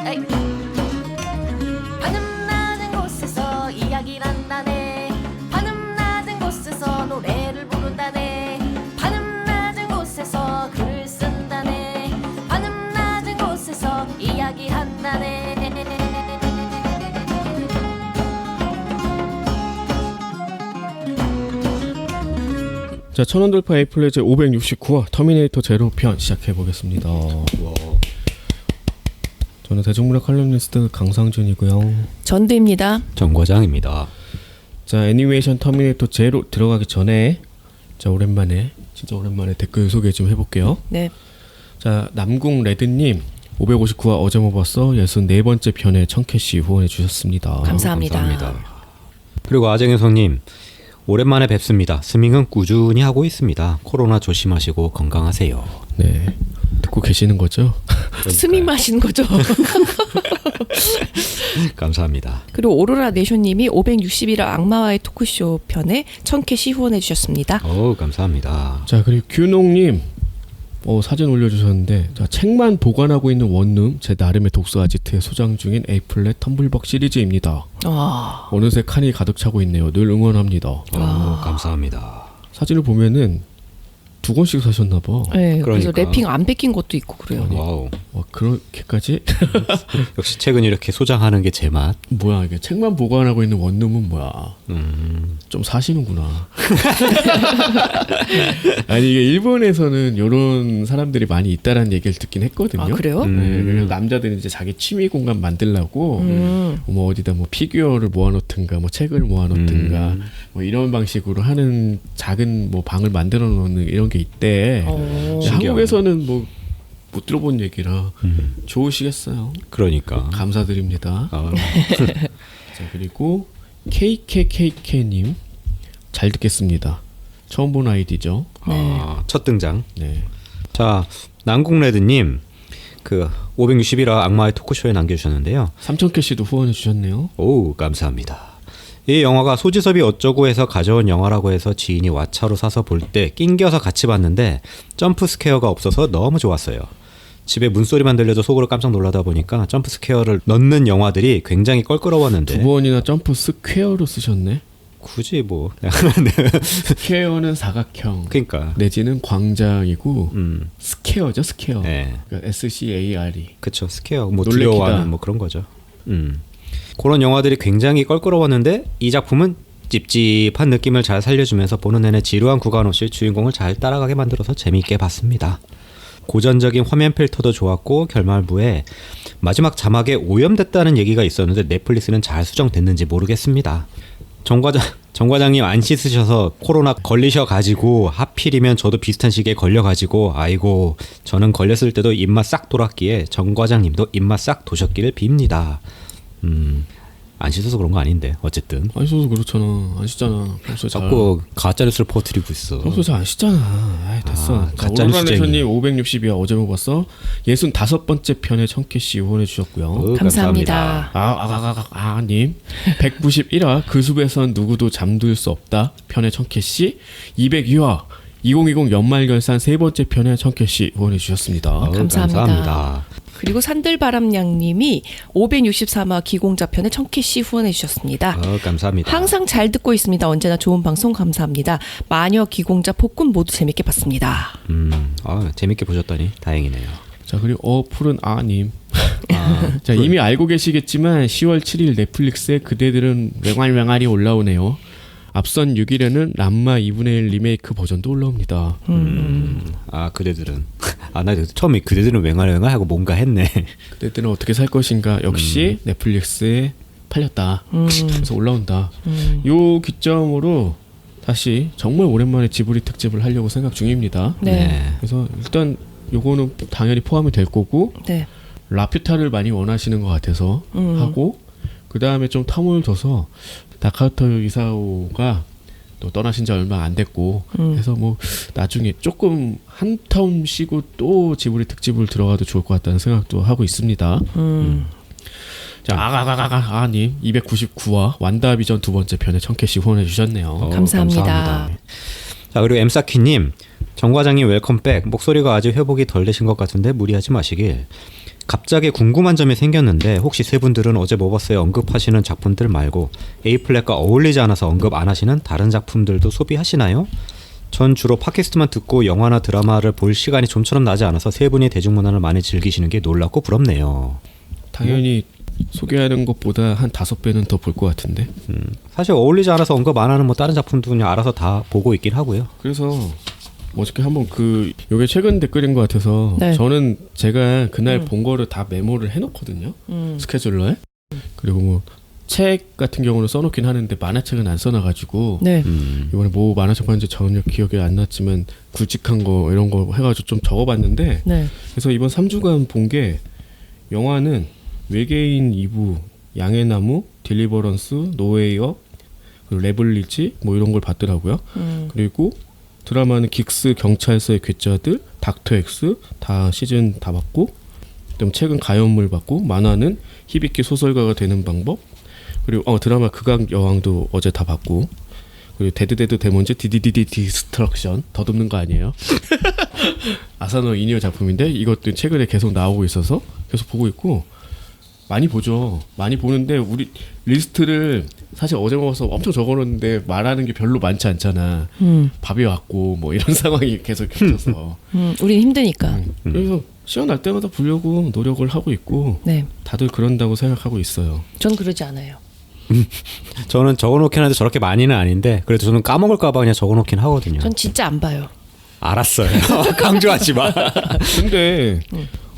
에이. 하늘 낮은 곳에서 이야기를 한다네. 하늘 낮은 곳에서 노래를 부른다네. 하늘 낮은 곳에서 글을 쓴다네. 하늘 낮은 곳에서 이야기한다네. 자, 천원돌파 에이플레즈 569화 터미네이터 제로 편 시작해보겠습니다. 저는 대중문화 칼럼니스트 강상준이고요. 전두입니다. 정과장입니다. 자, 애니메이션 터미네이터 제로 들어가기 전에 자, 진짜 오랜만에 댓글 소개 좀 해볼게요. 네. 자, 남궁 레드님 559화 어제 못 봤어 64번째 편에 1000캐시 후원해 주셨습니다. 감사합니다. 그리고 아정혜성님 오랜만에 뵙습니다. 스밍은 꾸준히 하고 있습니다. 코로나 조심하시고 건강하세요. 네, 듣고 계시는 거죠? 스밍 마시는 거죠. 감사합니다. 그리고 오로라 네쇼님이 561화 악마와의 토크쇼 편에 1000캐시 후원해 주셨습니다. 감사합니다. 자, 그리고 규농님 사진 올려주셨는데, 자, 책만 보관하고 있는 원룸 제 나름의 독서 아지트에 소장 중인 에이플렛 텀블벅 시리즈입니다. 어느새 칸이 가득 차고 있네요. 늘 응원합니다. 감사합니다. 사진을 보면은 2권씩 사셨나봐. 네, 그래서 그러니까. 래핑 안 뺏긴 것도 있고 그래요. 와우. 그렇게까지? 역시 책은 이렇게 소장하는 게 제 맛. 뭐야 이게, 책만 보관하고 있는 원룸은 뭐야. 좀 사시는구나. 아니, 이게 일본에서는 이런 사람들이 많이 있다라는 얘기를 듣긴 했거든요. 아, 그래요? 네, 그래서 남자들은 이제 자기 취미 공간 만들려고 뭐 어디다 뭐 피규어를 모아놓든가 뭐 책을 모아놓든가 뭐 이런 방식으로 하는 작은 뭐 방을 만들어 놓는 이런 게 있대. 한국에서는 뭐 못 들어본 얘기라 좋으시겠어요. 그러니까 감사드립니다. 자, 그리고 KKKK님 잘 듣겠습니다. 처음 본 아이디죠. 첫 등장. 네. 자, 남궁레드님 그 561화 악마의 토크쇼에 남겨주셨는데요. 3000캐시도 후원해 주셨네요. 오, 감사합니다. 이 영화가 소지섭이 어쩌고 해서 가져온 영화라고 해서 지인이 왓챠로 사서 볼 때 낑겨서 같이 봤는데 점프 스퀘어가 없어서 너무 좋았어요. 집에 문소리만 들려도 속으로 깜짝 놀라다 보니까 점프 스퀘어를 넣는 영화들이 굉장히 껄끄러웠는데 2번이나 점프 스퀘어로 쓰셨네. 굳이 뭐 스퀘어는 사각형, 그러니까 내지는 광장이고 스퀘어죠, 스퀘어. 네. 그러니까 SCARE. 그쵸, 스퀘어 뭐 놀래키다. 두려워하는 뭐 그런 거죠. 그런 영화들이 굉장히 껄끄러웠는데 이 작품은 찝찝한 느낌을 잘 살려주면서 보는 내내 지루한 구간 없이 주인공을 잘 따라가게 만들어서 재미있게 봤습니다. 고전적인 화면 필터도 좋았고 결말부에 마지막 자막에 오염됐다는 얘기가 있었는데 넷플릭스는 잘 수정됐는지 모르겠습니다. 정 과장님 안 씻으셔서 코로나 걸리셔가지고 하필이면 저도 비슷한 시기에 걸려가지고 아이고 저는 걸렸을 때도 입맛 싹 돌았기에 정 과장님도 입맛 싹 도셨기를 빕니다. 안 씻어서 그런 거 아닌데 어쨌든 안 씻어서 그렇잖아. 안 씻잖아. 평소에 자꾸 가짜뉴스를 퍼뜨리고 있어. 평소에 잘 안 씻잖아. 아이, 됐어. 가짜뉴스쟁이. 오로라네션님 560이야 어제 못 봤어 65번째 편에 1000캐시 후원해 주셨고요. 감사합니다. 님 191화 그 숲에선 누구도 잠들 수 없다 편에 1000캐시 202화 2020 연말결산 3번째 편에 1000캐시 후원해 주셨습니다. 감사합니다. 그리고 산들바람냥님이 563화 기공자편에 1000캐시 후원해 주셨습니다. 감사합니다. 항상 잘 듣고 있습니다. 언제나 좋은 방송 감사합니다. 마녀, 기공자, 폭군 모두 재밌게 봤습니다. 재밌게 보셨다니 다행이네요. 자, 그리고 푸른 아님 자, 이미 알고 계시겠지만 10월 7일 넷플릭스에 그대들은 왱알왱알이 올라오네요. 앞선 6일에는 람마 2분의 1 리메이크 버전도 올라옵니다. 그대들은 나 처음에 그대들은 왱알왱알 하고 뭔가 했네. 그대들은 어떻게 살 것인가. 역시 넷플릭스에 팔렸다. 그래서 올라온다. 요 기점으로 다시 정말 오랜만에 지브리 특집을 하려고 생각 중입니다. 네. 그래서 일단 요거는 당연히 포함이 될 거고 네. 라퓨타를 많이 원하시는 것 같아서 하고, 그 다음에 좀 텀을 둬서 다카토 이사오가 또 떠나신 지 얼마 안 됐고 해서 뭐 나중에 조금 한 텀 쉬고 또 지브리 특집을 들어가도 좋을 것 같다는 생각도 하고 있습니다. 자, 님 299화 완다비전 2번째 편에 1000캐시 후원해 주셨네요. 감사합니다. 자, 그리고 엠사키님 정 과장님 웰컴백. 목소리가 아직 회복이 덜 되신 것 같은데 무리하지 마시길. 갑자기 궁금한 점이 생겼는데 혹시 세 분들은 어제 모버스에 언급하시는 작품들 말고 A플랫과 어울리지 않아서 언급 안 하시는 다른 작품들도 소비하시나요? 전 주로 팟캐스트만 듣고 영화나 드라마를 볼 시간이 좀처럼 나지 않아서 세 분이 대중문화를 많이 즐기시는 게 놀랍고 부럽네요. 당연히 소개하는 것보다 한 5배는 더 볼 것 같은데. 사실 어울리지 않아서 언급 안 하는 뭐 다른 작품도 그냥 알아서 다 보고 있긴 하고요. 그래서 어저께 한번 요게 최근 댓글인 것 같아서 네. 저는 제가 그날 본 거를 다 메모를 해놓거든요. 스케줄러에. 그리고 뭐 책 같은 경우는 써놓긴 하는데 만화책은 안 써놔가지고 네. 이번에 뭐 만화책 봤는지 전혀 기억이 안 났지만 굵직한 거 이런 거 해가지고 좀 적어봤는데 네. 그래서 이번 3주간 본 게 영화는 외계인 2부, 양의 나무, 딜리버런스, 노웨이업, 그리고 레블리지 뭐 이런 걸 봤더라고요. 그리고 드라마는 긱스, 경찰서의 괴짜들, 닥터 엑스 다 시즌 다 봤고, 그다음 책은 가연물 봤고, 만화는 히비키 소설가가 되는 방법, 그리고 드라마 극악 여왕도 어제 다 봤고, 그리고 데드 데몬즈 디디디디 디스트럭션 더듬는 거 아니에요? 아사노 이니어 작품인데 이것도 최근에 계속 나오고 있어서 계속 보고 있고 많이 보죠. 많이 보는데 우리 리스트를 사실 어제 먹어서 엄청 적어놓는데 말하는 게 별로 많지 않잖아. 밥이 왔고 뭐 이런 상황이 계속 겹쳐서 우린 힘드니까. 그래서 시간 날 때마다 보려고 노력을 하고 있고 네. 다들 그런다고 생각하고 있어요. 전 그러지 않아요. 저는 적어놓긴 하는데 저렇게 많이는 아닌데 그래도 저는 까먹을까봐 그냥 적어놓긴 하거든요. 전 진짜 안 봐요. 알았어요. 강조하지 마. 근데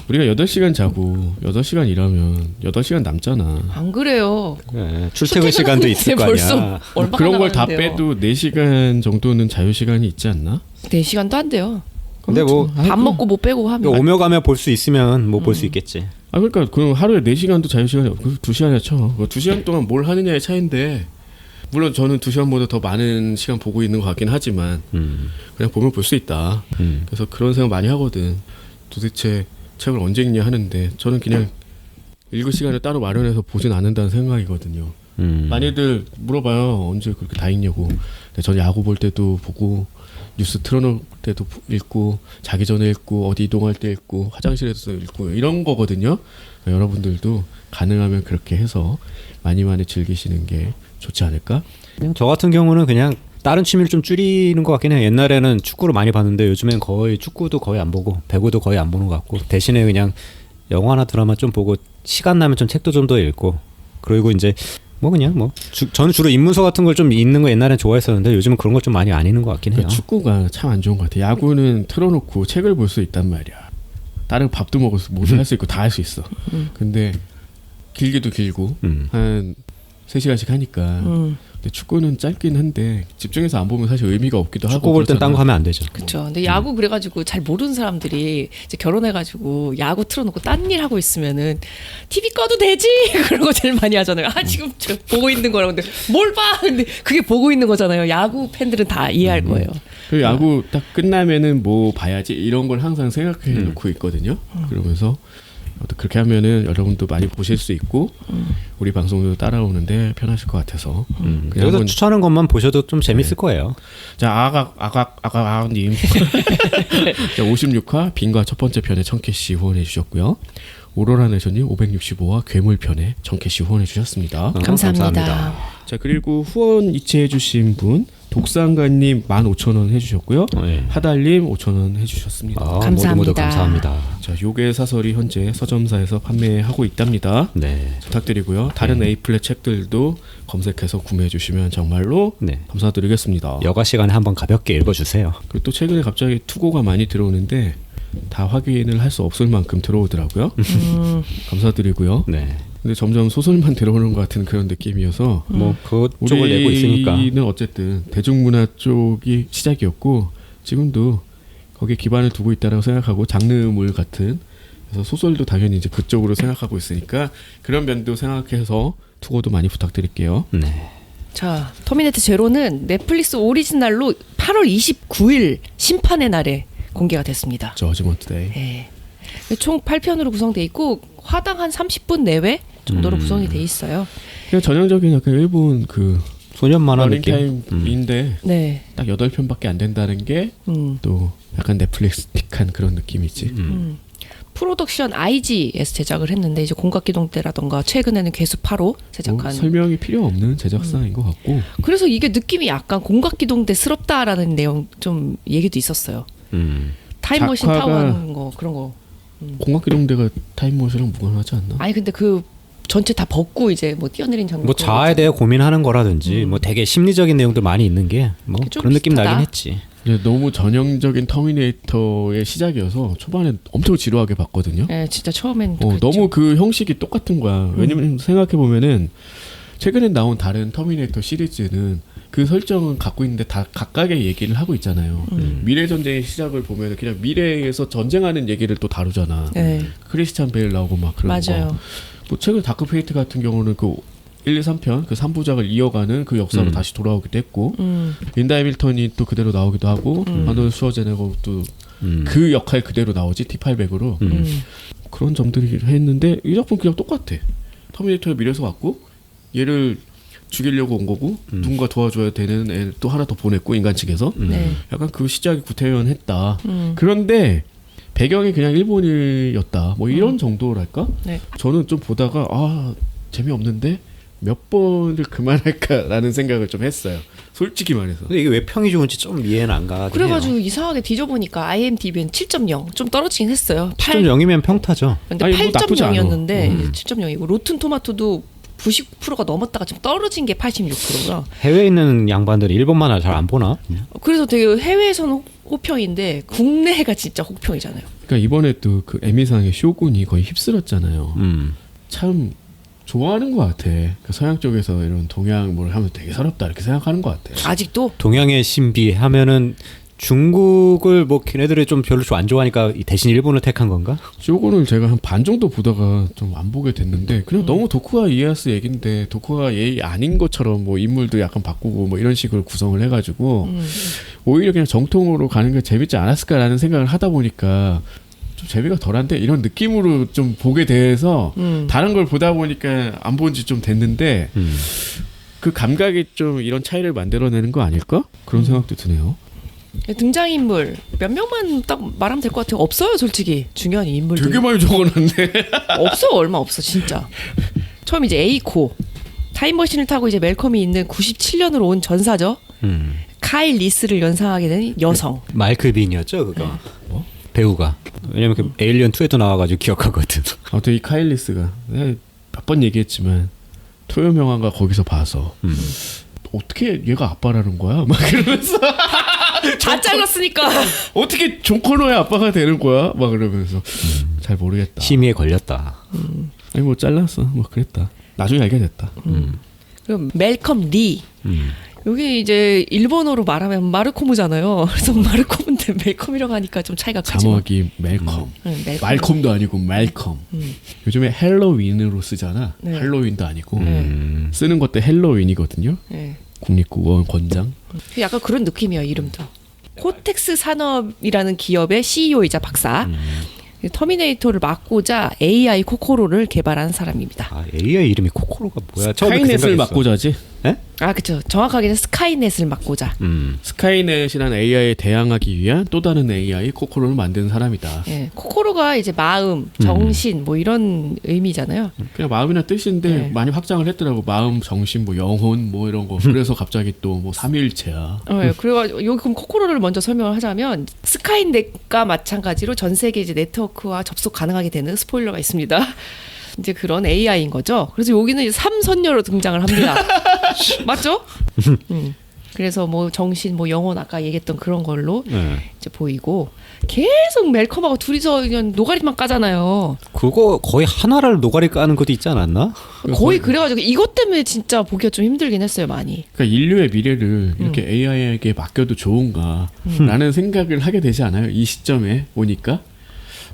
우리가 8시간 자고 8시간 일하면 8시간 남잖아. 안 그래요. 네, 출퇴근 시간도 있을 거 벌써 아니야. 얼마나 그런 걸 다 남았는데요. 빼도 4시간 정도는 자유시간이 있지 않나? 4시간도 안 돼요. 근데 뭐 밥 먹고 뭐 빼고 하면. 오며 가며 볼 수 있으면 뭐 볼 수 있겠지. 그러니까 그럼 하루에 4시간도 자유시간이 없고 2시간이나 쳐. 2시간 동안 뭘 하느냐의 차이인데 물론 저는 2시간보다 더 많은 시간 보고 있는 것 같긴 하지만 그냥 보면 볼 수 있다. 그래서 그런 생각 많이 하거든. 도대체 책을 언제 읽냐 하는데 저는 그냥 읽을 시간을 따로 마련해서 보진 않는다는 생각이거든요. 많이들 물어봐요. 언제 그렇게 다 읽냐고. 근데 전 야구 볼 때도 보고 뉴스 틀어놓을 때도 읽고 자기 전에 읽고 어디 이동할 때 읽고 화장실에서 읽고 이런 거거든요. 그러니까 여러분들도 가능하면 그렇게 해서 많이 즐기시는 게 좋지 않을까? 그냥 저 같은 경우는 그냥 다른 취미를 좀 줄이는 것 같긴 해요. 옛날에는 축구를 많이 봤는데 요즘엔 거의 축구도 거의 안 보고 배구도 거의 안 보는 것 같고 대신에 그냥 영화나 드라마 좀 보고 시간 나면 좀 책도 좀 더 읽고 그리고 이제 뭐 그냥 뭐 저는 주로 입문서 같은 걸 좀 읽는 거 옛날엔 좋아했었는데 요즘은 그런 걸 좀 많이 안 읽는 것 같긴 해요. 그러니까 축구가 참 안 좋은 것 같아. 야구는 틀어놓고 책을 볼 수 있단 말이야. 다른 밥도 먹을 수 모두 할 수 있고 다 할 수 있어. 근데 길기도 길고 한 3시간씩 하니까 근데 축구는 짧긴 한데 집중해서 안 보면 사실 의미가 없기도 하고 축구 볼 땐 딴 거 하면 안 되죠. 그렇죠. 근데 야구 그래가지고 잘 모르는 사람들이 이제 결혼해가지고 야구 틀어놓고 딴 일 하고 있으면은 TV 꺼도 되지 그런 거 제일 많이 하잖아요. 지금 저 보고 있는 거라고 근데 뭘 봐? 근데 그게 보고 있는 거잖아요. 야구 팬들은 다 이해할 거예요. 그 야구 딱 끝나면은 뭐 봐야지 이런 걸 항상 생각해 놓고 있거든요. 그러면서 그렇게 하면은 여러분도 많이 보실 수 있고 우리 방송도 따라오는데 편하실 것 같아서 그냥 그래서 한번 추천하는 것만 보셔도 좀 재밌을 거예요. 자 아각님 56화 빈과 첫 번째 편에 1000캐시 후원해 주셨고요. 오로라 내셔님 565화 괴물 편에 1000캐시 후원해 주셨습니다. 감사합니다. 자 그리고 후원 이체해 주신 분 독상가님 15,000원 해주셨고요. 네. 하달님 5,000원 해주셨습니다. 감사합니다. 모두 감사합니다. 자 요괴 사설이 현재 서점사에서 판매하고 있답니다. 네. 부탁드리고요. 다른 A플랫 책들도 검색해서 구매해 주시면 정말로 네. 감사드리겠습니다. 여가 시간에 한번 가볍게 읽어주세요. 그리고 또 최근에 갑자기 투고가 많이 들어오는데 다 확인을 할 수 없을 만큼 들어오더라고요. 감사드리고요. 네. 근데 점점 소설만 들어오는 것 같은 그런 느낌이어서 뭐 그쪽을 내고 있으니까. 우리는 어쨌든 대중문화 쪽이 시작이었고 지금도 거기에 기반을 두고 있다고 생각하고 장르물 같은 그래서 소설도 당연히 이제 그쪽으로 생각하고 있으니까 그런 면도 생각해서 투고도 많이 부탁드릴게요. 네. 자, 터미네이터 제로는 넷플릭스 오리지널로 8월 29일 심판의 날에 공개가 됐습니다. 저지먼트 데이. 네. 총 8편으로 구성돼 있고 화당 한 30분 내외 정도로 구성이 돼 있어요. 그냥 전형적인 약간 일본 그 소년 만화 느낌. 러닝타임인데 네. 딱 8편밖에 안 된다는 게 또 약간 넷플릭스틱한 그런 느낌이지. 프로덕션 IG에서 제작을 했는데 이제 공각기동대라던가 최근에는 괴수8호 제작한. 설명이 필요 없는 제작사인 것 같고. 그래서 이게 느낌이 약간 공각기동대스럽다라는 내용 좀 얘기도 있었어요. 타임머신 작화가- 타고 하는 거 그런 거. 공학기동대가 타임머신이랑 무관하지 않나? 아니 근데 그 전체 다 벗고 이제 뭐 뛰어내린 장면. 뭐 자아에 대해 고민하는 거라든지 뭐 되게 심리적인 내용들 많이 있는 게 뭐 좀 그런 느낌 비슷하다. 나긴 했지. 이제 너무 전형적인 터미네이터의 시작이어서 초반에 엄청 지루하게 봤거든요. 네, 진짜 처음엔 그랬죠. 너무 그 형식이 똑같은 거야. 왜냐면 생각해 보면은 최근에 나온 다른 터미네이터 시리즈는 그 설정은 갖고 있는데 다 각각의 얘기를 하고 있잖아요. 미래 전쟁의 시작을 보면 그냥 미래에서 전쟁하는 얘기를 또 다루잖아. 네, 크리스찬 베일 나오고 막 그런 맞아요. 거. 뭐 최근 다크 페이트 같은 경우는 그 1, 2, 3편 그 3부작을 이어가는 그 역사로 다시 돌아오기도 했고 린다 해밀턴이 또 그대로 나오기도 하고 아놀드 슈워제네거도 그 역할 그대로 나오지 T800으로 그런 점들이 했는데 이 작품 그냥 똑같아. 터미네이터의 미래에서 왔고 얘를 죽이려고 온 거고 누군가 도와줘야 되는 애 또 하나 더 보냈고 인간 측에서 네. 약간 그 시작이 구태연했다. 그런데 배경이 그냥 일본이었다. 뭐 이런 정도랄까? 네. 저는 좀 보다가 재미없는데 몇 번을 그만할까라는 생각을 좀 했어요. 솔직히 말해서. 근데 이게 왜 평이 좋은지 좀 이해는 안 가긴 그래가지고 해요. 이상하게 뒤져보니까 IMDb는 7.0 좀 떨어지긴 했어요. 7.0이면 평타죠. 근데 아니, 뭐 나쁘지 않아. 8.0이었는데 7.0이고 로튼 토마토도 90%가 넘었다가 좀 떨어진 게 86%가. 해외에 있는 양반들이 일본 만화 잘 안 보나? 그래서 되게 해외에서는 호평인데 국내가 진짜 혹평이잖아요. 그러니까 이번에 또 그 에미상의 쇼군이 거의 휩쓸었잖아요. 참 좋아하는 것 같아. 그 서양 쪽에서 이런 동양 뭘 하면 되게 서럽다 이렇게 생각하는 것 같아. 아직도 동양의 신비 하면은 중국을 뭐 걔네들이 좀 별로 안 좋아하니까 대신 일본을 택한 건가? 쇼군을 제가 한 반 정도 보다가 좀 안 보게 됐는데 그냥 너무 도쿠가 이에야스 얘긴데 도쿠가 얘 아닌 것처럼 뭐 인물도 약간 바꾸고 뭐 이런 식으로 구성을 해가지고 오히려 그냥 정통으로 가는 게 재밌지 않았을까라는 생각을 하다 보니까 좀 재미가 덜한데 이런 느낌으로 좀 보게 돼서 다른 걸 보다 보니까 안 본 지 좀 됐는데 그 감각이 좀 이런 차이를 만들어내는 거 아닐까? 그런 생각도 드네요. 등장인물 몇 명만 딱 말하면 될 것 같아요. 없어요 솔직히 중요한 인물들. 되게 많이 적어놨네. 없어 얼마 없어 진짜. 처음 이제 에이코 타임머신을 타고 이제 멜컴이 있는 97년으로 온 전사죠. 카일 리스를 연상하게 된 여성. 마이클 빈이었죠 그거. 뭐? 배우가. 왜냐면 그 에일리언 2에도 나와가지고 기억하거든. 아무튼 이 카일리스가 몇 번 얘기했지만 토요 영화가 거기서 봐서 어떻게 얘가 아빠라는 거야? 막 그러면서 다 잘랐으니까. 어떻게 존 코너의 아빠가 되는 거야? 막 그러면서 잘 모르겠다. 심의에 걸렸다. 아니 뭐 잘랐어. 뭐 그랬다. 나중에 알게 됐다. 그리고 멜컴 리. 여기 이제 일본어로 말하면 마르코무잖아요. 그래서 마르코무인데 멜컴이라고 하니까 좀 차이가 크지만. 자막이 멜컴. 멜컴. 말콤도 아니고 말컴. 요즘에 헬로윈으로 쓰잖아. 네. 할로윈도 아니고 쓰는 것도 헬로윈이거든요. 네. 국립국어원 권장. 약간 그런 느낌이에요 이름도. 코텍스 산업이라는 기업의 CEO이자 박사. 터미네이터를 막고자 AI 코코로를 개발한 사람입니다. 아 AI 이름이 코코로가 뭐야? 처음에 그 스카이넷을 생각했어. 막고자지. 예? 아 그렇죠. 정확하게는 스카이넷을 막고자. 스카이넷이라는 AI에 대항하기 위한 또 다른 AI 코코로를 만든 사람이다. 예, 코코로가 이제 마음, 정신 뭐 이런 의미잖아요. 그냥 마음이나 뜻인데 네. 많이 확장을 했더라고. 마음, 정신, 뭐 영혼 뭐 이런 거. 그래서 갑자기 또 뭐 삼위일체야. 예, 그래가지고 여기 그럼 코코로를 먼저 설명을 하자면 스카이넷과 마찬가지로 전 세계 이제 네트워크와 접속 가능하게 되는 스포일러가 있습니다. 이제 그런 AI인 거죠. 그래서 여기는 이제 삼선녀로 등장을 합니다. 맞죠? 그래서 뭐 정신, 뭐 영혼 아까 얘기했던 그런 걸로 이제 보이고 계속 멜컴하고 둘이서 그냥 노가리만 까잖아요. 그거 거의 하나를 노가리 까는 것도 있지 않았나? 거의 그래가지고 이것 때문에 진짜 보기가 좀 힘들긴 했어요 많이. 그러니까 인류의 미래를 이렇게 AI에게 맡겨도 좋은가라는 생각을 하게 되지 않아요? 이 시점에 오니까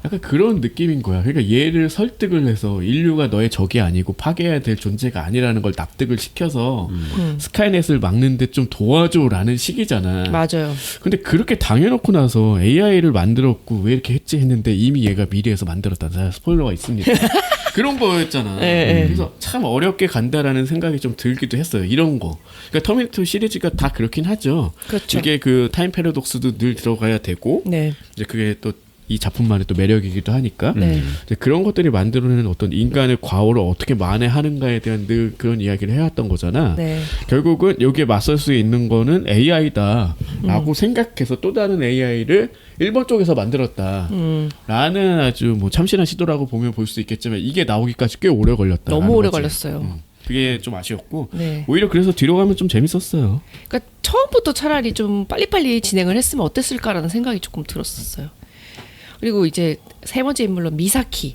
약간 그런 느낌인 거야. 그러니까 얘를 설득을 해서 인류가 너의 적이 아니고 파괴해야 될 존재가 아니라는 걸 납득을 시켜서 스카이넷을 막는데 좀 도와줘라는 식이잖아. 맞아요. 근데 그렇게 당해놓고 나서 AI를 만들었고 왜 이렇게 했지 했는데 이미 얘가 미래에서 만들었다. 스포일러가 있습니다. 그런 거였잖아. 네, 그래서 참 어렵게 간다라는 생각이 좀 들기도 했어요. 이런 거. 그러니까 터미네이터 시리즈가 다 그렇긴 하죠. 그렇죠. 이게 그 타임 패러독스도 늘 들어가야 되고 네. 이제 그게 또 이 작품만의 또 매력이기도 하니까 네. 이제 그런 것들이 만들어내는 어떤 인간의 과오를 어떻게 만회하는가에 대한 늘 그런 이야기를 해왔던 거잖아. 네. 결국은 여기에 맞설 수 있는 거는 AI다라고 생각해서 또 다른 AI를 일본 쪽에서 만들었다라는 아주 뭐 참신한 시도라고 보면 볼 수 있겠지만 이게 나오기까지 꽤 오래 걸렸다. 너무 오래 걸렸어요. 그게 좀 아쉬웠고 네. 오히려 그래서 뒤로 가면 좀 재밌었어요. 그러니까 처음부터 차라리 좀 빨리빨리 진행을 했으면 어땠을까라는 생각이 조금 들었었어요. 그리고 이제 세 번째 인물로 미사키.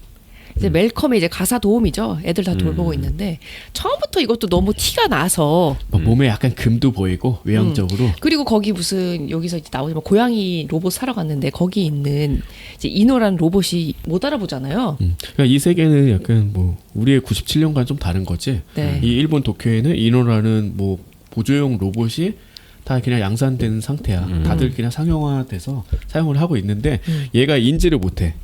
이제 멜컴의 이제 가사 도우미죠. 애들 다 돌보고 있는데 처음부터 이것도 너무 티가 나서 막 몸에 약간 금도 보이고 외형적으로 그리고 거기 무슨 여기서 이제 나오지만 고양이 로봇 사러 갔는데 거기 있는 이제 이노라는 로봇이 못 알아보잖아요. 그러니까 이 세계는 약간 뭐 우리의 97년과는 좀 다른 거지. 네. 이 일본 도쿄에는 이노라는 뭐 보조용 로봇이 다 그냥 양산된 상태야. 다들 그냥 상용화돼서 사용을 하고 있는데 얘가 인지를 못해.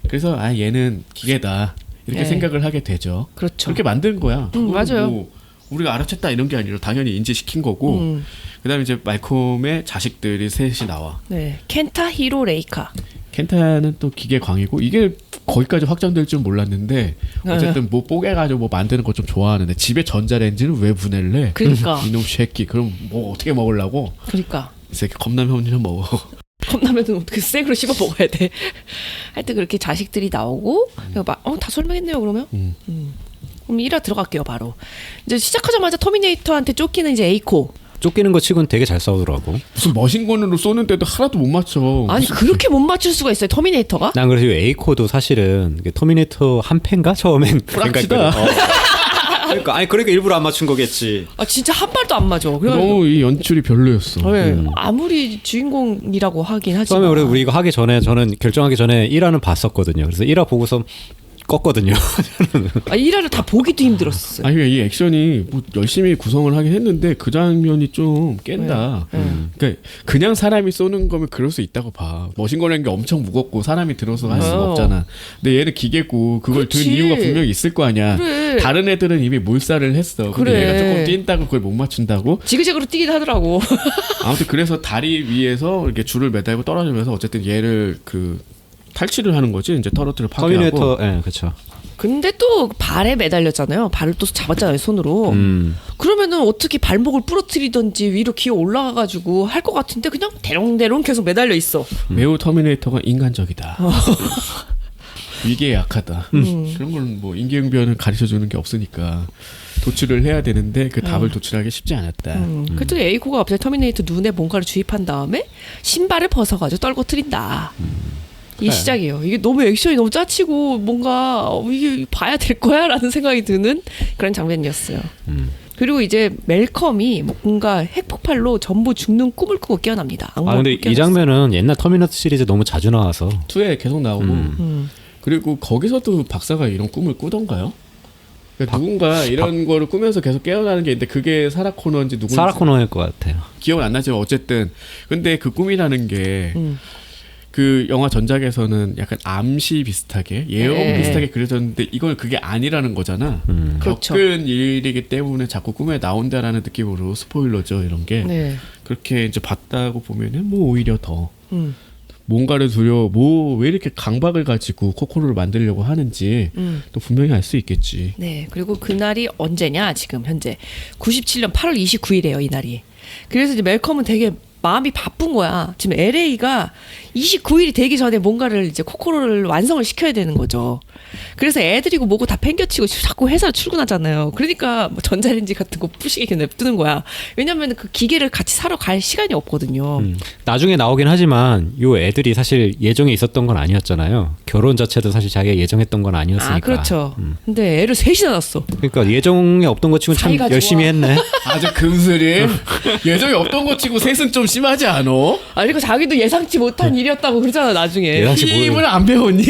그래서 아 얘는 기계다 이렇게 네. 생각을 하게 되죠. 그렇죠. 그렇게 만든 거야. 그건 맞아요. 뭐 우리가 알아챘다 이런 게 아니라 당연히 인지시킨 거고. 그다음에 이제 말콤의 자식들이 셋이 나와. 네. 켄타 히로 레이카. 켄타는 또 기계 광이고 이게 거기까지 확장될 줄 몰랐는데 어쨌든 뭐 뽀개가지고 뭐 만드는 거 좀 좋아하는데 집에 전자레인지를 왜 분해를 해? 그러니까. 이놈 새끼 그럼 뭐 어떻게 먹으려고? 그러니까. 이 새끼 컵라면 혼자 먹어. 컵라면은 어떻게 생으로 씹어 먹어야 돼. 하여튼 그렇게 자식들이 나오고 다 설명했네요 그러면. 그럼 1화 들어갈게요 바로. 이제 시작하자마자 터미네이터한테 쫓기는 이제 에이코. 쫓기는 거 치곤 되게 잘 싸우더라고. 무슨 머신건으로 쏘는데도 하나도 못 맞춰. 아니 그렇게 못 맞출 수가 있어요 터미네이터가? 난 그래서 이 에이코도 사실은 이게 터미네이터 한 팬가 처음엔 프락치다. 그러니까 일부러 안 맞춘 거겠지. 아 진짜 한 발도 안 맞아. 그래가지고 너무 이 연출이 별로였어. 네, 아무리 주인공이라고 하긴 하지만 처음에 우리 이거 하기 전에 저는 결정하기 전에 1화는 봤었거든요. 그래서 1화 보고서 껐거든요. 아, 1화를 다 보기도 힘들었어요. 아니 이 액션이 뭐 열심히 구성을 하긴 했는데 그 장면이 좀 깬다. 그러니까 그냥 사람이 쏘는 거면 그럴 수 있다고 봐. 머신건이라는 게 엄청 무겁고 사람이 들어서 할 수가 없잖아. 근데 얘는 기계고 그걸 든 그렇지. 이유가 분명히 있을 거 아니야. 그래. 다른 애들은 이미 몰살을 했어. 근데 그래. 얘가 조금 뛴다고 그걸 못 맞춘다고. 지그재그로 뛰긴 하더라고. 아무튼 그래서 다리 위에서 이렇게 줄을 매달고 떨어지면서 어쨌든 얘를 그 탈취를 하는 거지. 이제 터널을 파괴하고. 터미네이터, 예, 그렇죠. 근데 또 발에 매달렸잖아요. 발을 또 잡았잖아요 손으로. 그러면은 어떻게 발목을 부러뜨리든지 위로 기어 올라가가지고 할 것 같은데 그냥 대롱대롱 계속 매달려 있어. 매우 터미네이터가 인간적이다. 위기에 약하다. 그런 건 뭐 임기응변을 가르쳐 주는 게 없으니까 도출을 해야 되는데 그 답을 도출하기 쉽지 않았다. 그랬더니 에이코가 갑자기 터미네이터 눈에 뭔가를 주입한 다음에 신발을 벗어가지고 떨궈뜨린다. 이 시작이에요. 이게 너무 액션이 너무 짜치고 뭔가 이게 봐야 될 거야라는 생각이 드는 그런 장면이었어요. 그리고 이제 멜컴이 뭔가 핵폭발로 전부 죽는 꿈을 꾸고 깨어납니다. 아 근데 이 장면은 옛날 터미네이터 시리즈 너무 자주 나와서 2에 계속 나오고 그리고 거기서도 박사가 이런 꿈을 꾸던가요? 그러니까 누군가 이런 거를 꾸면서 계속 깨어나는 게 있는데 그게 사라 코너인지 누군지 사라 코너일 것 같아요. 기억은 안 나지만 어쨌든 근데 그 꿈이라는 게 그 영화 전작에서는 약간 암시 비슷하게 예언 네. 비슷하게 그려졌는데 이건 그게 아니라는 거잖아. 그렇죠. 겪은 일이기 때문에 자꾸 꿈에 나온다라는 느낌으로 스포일러죠 이런 게. 네. 그렇게 이제 봤다고 보면은 뭐 오히려 더 음. 뭔가를 두려 뭐 왜 이렇게 강박을 가지고 코코로를 만들려고 하는지 또 분명히 알 수 있겠지. 네. 그리고 그날이 언제냐 지금 현재 97년 8월 29일이에요 이 날이. 그래서 이제 멜컴은 되게 마음이 바쁜 거야. 지금 LA가 29일이 되기 전에 뭔가를 이제 코코로를 완성을 시켜야 되는 거죠. 그래서 애들이고 뭐고 다 팽겨치고 자꾸 회사로 출근하잖아요. 그러니까 뭐 전자레인지 같은 거 부시게 냅두는 거야. 왜냐면 그 기계를 같이 사러 갈 시간이 없거든요. 나중에 나오긴 하지만 요 애들이 사실 예정에 있었던 건 아니었잖아요. 결혼 자체도 사실 자기가 예정했던 건 아니었으니까. 아 그렇죠. 근데 애를 셋이나 낳았어. 그러니까 예정에 없던 것 치고는 참 사이가 열심히 좋아. 했네. 아주 금슬이 예정이 없던 거 치고 셋은 좀 심하지 않어? 아 그리고 자기도 예상치 못한 일이었다고 그러잖아 나중에. 예상치 못- 힘을 안 배웠니?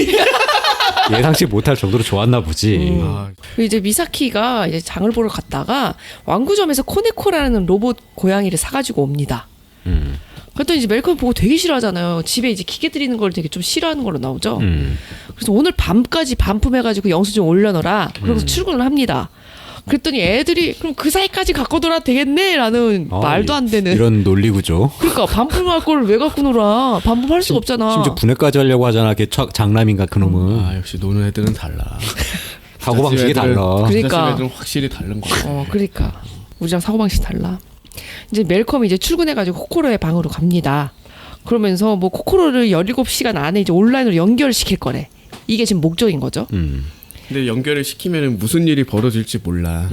예상치 못할 정도로 좋았나 보지. 아, 그리고 이제 미사키가 이제 장을 보러 갔다가 왕구점에서 코네코라는 로봇 고양이를 사가지고 옵니다. 그랬더니 이제 멜컴 보고 되게 싫어하잖아요. 집에 이제 기계 들이는 걸 되게 좀 싫어하는 걸로 나오죠. 그래서 오늘 밤까지 반품해가지고 영수증 올려놓으라. 그러고서 출근을 합니다. 그랬더니 애들이 그럼 그 사이까지 갖고 놀아도 되겠네라는 말도 안 되는. 이런 논리 구조. 그러니까 반품할 걸 왜 갖고 놀아? 반품할 수가 없잖아. 심지어 분해까지 하려고 하잖아. 걔 장남인가 그놈은. 아 역시 노는 애들은 달라. 사고 방식이 달라. 그러니까. 애들은 확실히 다른 거야. 그러니까 우리랑 사고방식 달라. 이제 멜컴이 이제 출근해가지고 코코로의 방으로 갑니다. 그러면서 뭐 코코로를 17시간 안에 이제 온라인으로 연결시킬 거래. 이게 지금 목적인 거죠. 근데 연결을 시키면 무슨 일이 벌어질지 몰라.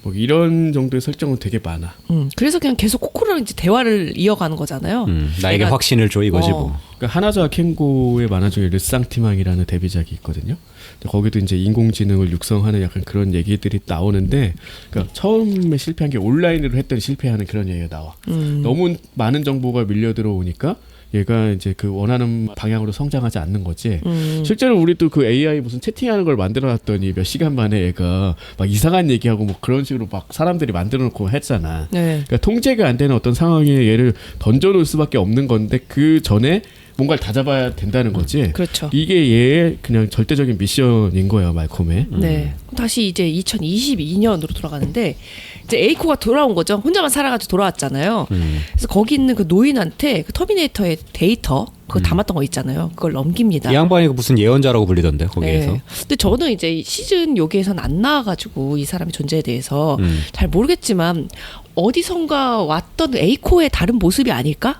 뭐 이런 정도의 설정은 되게 많아. 그래서 그냥 계속 코코로랑 이제 대화를 이어가는 거잖아요. 나에게 내가- 확신을 줘 이거지 뭐. 그러니까 하나자와 켄고의 만화 중에 르쌍티망이라는 데뷔작이 있거든요. 근데 거기도 이제 인공지능을 육성하는 약간 그런 얘기들이 나오는데, 그러니까 처음에 실패한 게 온라인으로 했더니 실패하는 그런 얘기가 나와. 너무 많은 정보가 밀려 들어오니까 얘가 이제 그 원하는 방향으로 성장하지 않는 거지. 실제로 우리도 그 AI 무슨 채팅하는 걸 만들어놨더니 몇 시간 만에 얘가 막 이상한 얘기하고 뭐 그런 식으로 막 사람들이 만들어놓고 했잖아. 네. 그러니까 통제가 안 되는 어떤 상황에 얘를 던져놓을 수밖에 없는 건데 그 전에 뭔가를 다 잡아야 된다는 거지. 그렇죠. 이게 얘의 그냥 절대적인 미션인 거야, 말콤의. 네. 다시 이제 2022년으로 돌아가는데 이제 에이코가 돌아온 거죠. 혼자만 살아가지고 돌아왔잖아요. 그래서 거기 있는 그 노인한테 그 터미네이터의 데이터 그거 담았던 거 있잖아요. 그걸 넘깁니다. 이 양반이 무슨 예언자라고 불리던데 거기에서. 네. 근데 저는 이제 이 시즌 여기에선 안 나와가지고 이 사람의 존재에 대해서 잘 모르겠지만 어디선가 왔던 에이코의 다른 모습이 아닐까?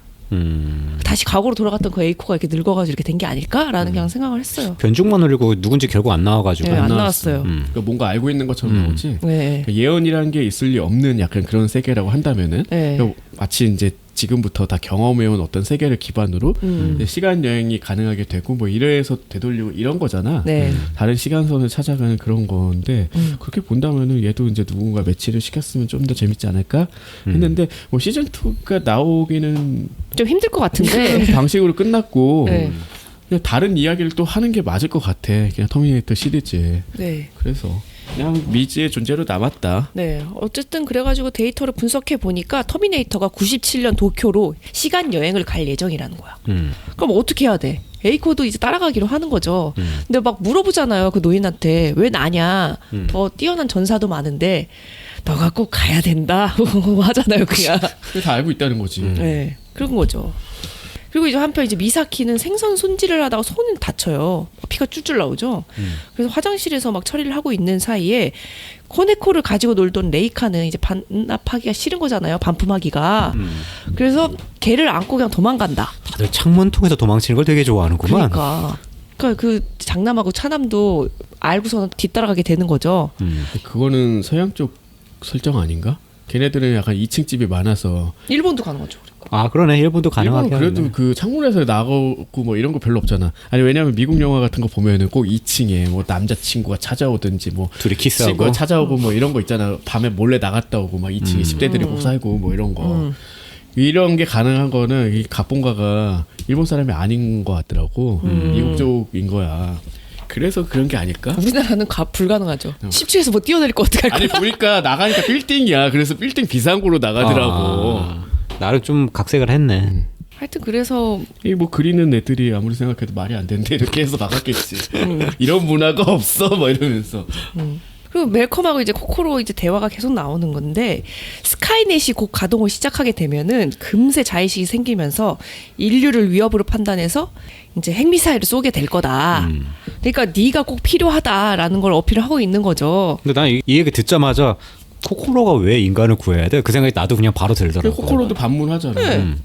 다시 과거로 돌아갔던 그 에이코가 이렇게 늙어가지고 이렇게 된 게 아닐까라는 그냥 생각을 했어요. 변죽만 흘리고 누군지 결국 안 나와가지고. 네, 안 나왔어요. 그러니까 뭔가 알고 있는 것처럼 나오지. 네. 그러니까 예언이라는 게 있을 리 없는 약간 그런 세계라고 한다면은 네. 그러니까 마치 이제 지금부터 다 경험해온 어떤 세계를 기반으로 이제 시간 여행이 가능하게 되고 뭐 이래서 되돌리고 이런 거잖아. 네. 다른 시간선을 찾아가는 그런 건데 그렇게 본다면은 얘도 이제 누군가 매치를 시켰으면 좀 더 재밌지 않을까 했는데 뭐 시즌 2가 나오기는 좀 힘들 것 같은데. 그런 방식으로 끝났고 네. 그냥 다른 이야기를 또 하는 게 맞을 것 같아. 그냥 터미네이터 시리즈. 네. 그래서 그냥 미지의 존재로 남았다. 네. 어쨌든 그래가지고 데이터를 분석해 보니까 터미네이터가 97년 도쿄로 시간 여행을 갈 예정이라는 거야. 그럼 어떻게 해야 돼? 에이코도 이제 따라가기로 하는 거죠. 근데 막 물어보잖아요. 그 노인한테 왜 나냐? 더 뛰어난 전사도 많은데 너가 꼭 가야 된다 하잖아요. 그냥. 그게 다 알고 있다는 거지. 네. 그런 거죠. 그리고 이제 한편 이제 미사키는 생선 손질을 하다가 손을 다쳐요. 피가 쫄쫄 나오죠. 그래서 화장실에서 막 처리를 하고 있는 사이에 코네코를 가지고 놀던 레이카는 이제 반납하기가 싫은 거잖아요. 반품하기가. 그래서 걔를 안고 그냥 도망간다. 다들 창문 통해서 도망치는 걸 되게 좋아하는구만. 그러니까 그 장남하고 차남도 알고서 뒤따라가게 되는 거죠. 그거는 서양 쪽 설정 아닌가? 걔네들은 약간 2층 집이 많아서 일본도 가는 거죠. 아 그러네. 일본도 가능하게 일본은 그래도 하네. 그 창문에서 나가고 뭐 이런 거 별로 없잖아. 아니 왜냐면 미국 영화 같은 거 보면은 꼭 2층에 뭐 남자친구가 찾아오든지 뭐 둘이 키스하고. 친구가 찾아오고 뭐 이런 거 있잖아. 밤에 몰래 나갔다 오고 막 2층에 10대들이 꼭 살고 뭐 이런 거. 이런 게 가능한 거는 이 각본가가 일본 사람이 아닌 것 같더라고. 미국 쪽인 거야. 그래서 그런 게 아닐까? 우리나라는 불가능하죠. 10층에서 뭐 뛰어내릴 거 어떡할 거야. 아니 보니까 나가니까 빌딩이야. 그래서 빌딩 비상구로 나가더라고. 나를 좀 각색을 했네. 하여튼 그래서 이 뭐 그리는 애들이 아무리 생각해도 말이 안 되는데 이렇게 해서 나갔겠지. 이런 문화가 없어, 뭐 이러면서. 그리고 멜컴하고 이제 코코로 이제 대화가 계속 나오는 건데 스카이넷이 곧 가동을 시작하게 되면은 금세 자의식이 생기면서 인류를 위협으로 판단해서 이제 핵미사일을 쏘게 될 거다. 그러니까 네가 꼭 필요하다라는 걸 어필을 하고 있는 거죠. 근데 난 이 얘기 듣자마자 코코로가 왜 인간을 구해야 돼? 그 생각이 나도 그냥 바로 들더라고. 코코로도 반문하잖아.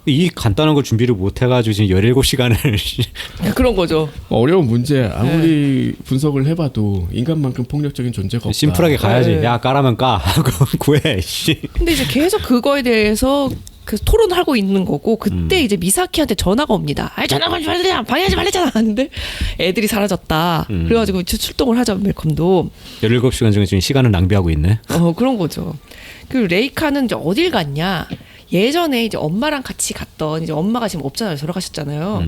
이 간단한 걸 준비를 못 해가지고 지금 17시간을 그런 거죠. 어려운 문제. 아무리 분석을 해봐도 인간만큼 폭력적인 존재가 없다. 심플하게 가야지. 네. 야 까라면 까 하고 구해. 씨. 근데 이제 계속 그거에 대해서 그 토론하고 있는 거고 그때 이제 미사키한테 전화가 옵니다. 아 전화 걸지 말자. 방해하지 말랬잖아. 하는데 애들이 사라졌다. 그래가지고 출동을 하죠. 멜컴도. 17시간 중에 지금 시간을 낭비하고 있네. 그런 거죠. 그리고 레이카는 이제 어딜 갔냐? 예전에 이제 엄마랑 같이 갔던 이제 엄마가 지금 없잖아요. 돌아가셨잖아요.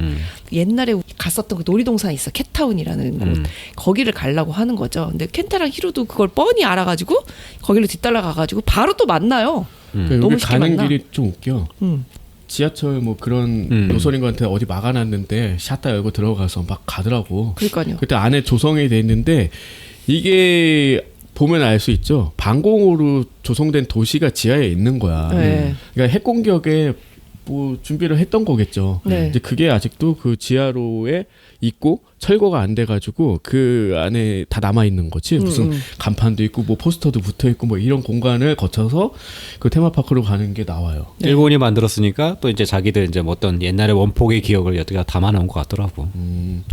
옛날에 갔었던 그 놀이동산이 있어. 캣타운이라는 곳. 거기를 가려고 하는 거죠. 근데 켄타랑 히로도 그걸 뻔히 알아가지고 거기로 뒤따라가가지고 바로 또 만나요. 그러니까 너무 여기 쉽게 가는 만나. 길이 좀 웃겨. 지하철 뭐 그런 노선인 것 같아. 어디 막아놨는데 샷다 열고 들어가서 막 가더라고. 그러니까요. 그때 안에 조성이 돼 있는데 이게 보면 알 수 있죠. 방공호로 조성된 도시가 지하에 있는 거야. 네. 그러니까 핵 공격에 뭐 준비를 했던 거겠죠. 네. 이제 그게 아직도 그 지하로에 있고 철거가 안 돼가지고 그 안에 다 남아 있는 거지. 무슨 간판도 있고 뭐 포스터도 붙어 있고 뭐 이런 공간을 거쳐서 그 테마파크로 가는 게 나와요. 네. 일본이 만들었으니까 또 이제 자기들 이제 뭐 어떤 옛날의 원폭의 기억을 여기다 담아놓은 것 같더라고.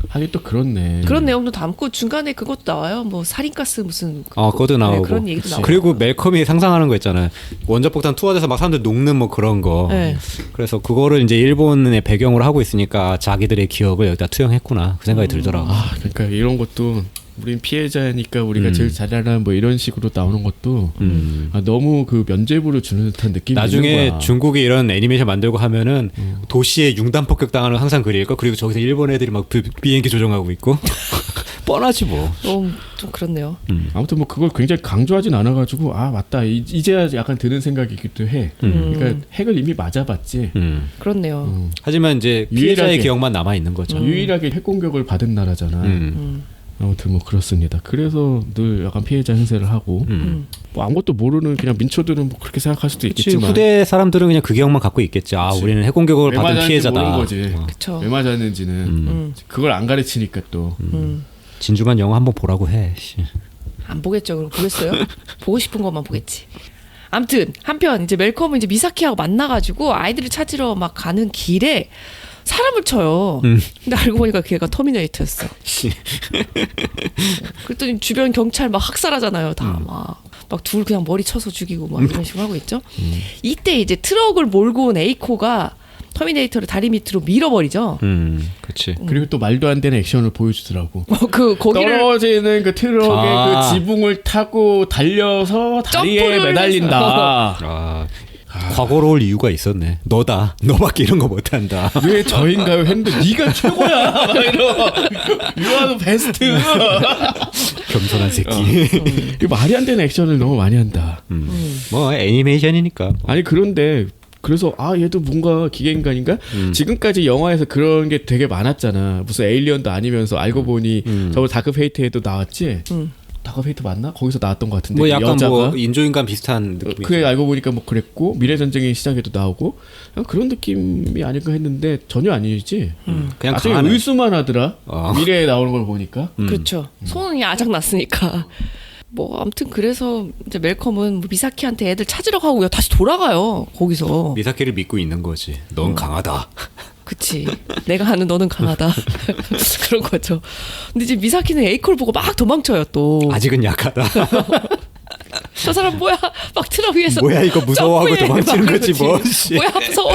하긴 또 그렇네. 그런 내용도 담고 중간에 그것도 나와요. 뭐 살인가스 무슨 그것도 나오고. 그런 얘기도 나오고. 그리고 멜컴이 상상하는 거 있잖아요. 원자폭탄 투하돼서 막 사람들 녹는 뭐 그런 거. 네. 그래서 그거를 이제 일본의 배경으로 하고 있으니까 자기들의 기억을 여기다 투영했구나 그 생각이 들더라고. 그러니까 이런 것도 우린 피해자니까 우리가 제일 잘 알아 뭐 이런 식으로 나오는 것도 너무 그 면죄부를 주는 듯한 느낌이 나중에 있는 거야. 중국이 이런 애니메이션 만들고 하면은 도시에 융단 폭격 당하는 거 항상 그릴 거. 그리고 저기서 일본 애들이 막 비행기 조종하고 있고 뻔하지 뭐. 좀 그렇네요. 아무튼 뭐 그걸 굉장히 강조하진 않아가지고 맞다 이제야 약간 드는 생각이기도 해. 그러니까 핵을 이미 맞아봤지. 그렇네요. 하지만 이제 피해자의 유일하게- 기억만 남아 있는 거죠. 유일하게 핵 공격을 받은 나라잖아. 아무튼 뭐 그렇습니다. 그래서 늘 약간 피해자 행세를 하고 뭐 아무것도 모르는 그냥 민초들은 뭐 그렇게 생각할 수도 그치, 있겠지만 후대 사람들은 그냥 그 기억만 갖고 있겠지. 우리는 핵 공격을 왜 받은 맞았는지 피해자다. 모르는 거지. 그쵸. 왜 맞았는지는 그걸 안 가르치니까 또 진주만 영화 한번 보라고 해. 씨. 안 보겠죠. 그럼 보겠어요? 보고 싶은 것만 보겠지. 아무튼 한편 이제 멜컴은 이제 미사키하고 만나가지고 아이들을 찾으러 막 가는 길에 사람을 쳐요. 근데 알고 보니까 걔가 터미네이터였어. 그랬더니 주변 경찰 막 학살하잖아요. 다 막 둘 그냥 머리 쳐서 죽이고 막 이런 식으로 하고 있죠. 이때 이제 트럭을 몰고 온 에이코가 터미네이터를 다리 밑으로 밀어버리죠. 그렇지. 그리고 또 말도 안 되는 액션을 보여주더라고. 그 거기를 떨어지는 그 트럭의 그 지붕을 타고 달려서 다리에 점프를 매달린다. 과거로 올 이유가 있었네. 너다. 너밖에 이런 거 못한다. 왜 저인가요? 했는데 네가 최고야. 막 이러. You are the best. 겸손한 새끼. 이 말이 안 되는 액션을 너무 많이 한다. 뭐 애니메이션이니까. 아니 그런데 그래서 얘도 뭔가 기계인간인가? 지금까지 영화에서 그런 게 되게 많았잖아. 무슨 에일리언도 아니면서 알고 보니 저거 다크 페이트에도 나왔지. 다크 페이트 맞나? 거기서 나왔던 것 같은데. 뭐 약간 여자가 뭐 인조인간 비슷한 느낌. 그게 알고 보니까 뭐 그랬고 미래전쟁의 시작에도 나오고 그런 느낌이 아닐까 했는데 전혀 아니지. 그냥 나중에 강하네. 의수만 하더라. 미래에 나오는 걸 보니까. 그렇죠. 손이 아작 났으니까. 뭐 아무튼 그래서 이제 멜컴은 뭐 미사키한테 애들 찾으러 가고요. 다시 돌아가요. 거기서. 미사키를 믿고 있는 거지. 넌 강하다. 그치. 내가 아는 너는 강하다. 그런 거죠. 근데 이제 미사키는 에이코를 보고 막 도망쳐요 또. 아직은 약하다. 저 사람 뭐야? 막 트럭 위에서 뭐야 이거 무서워하고 점프해. 도망치는 막 거지 뭐. 그러지. 씨. 뭐야 무서워.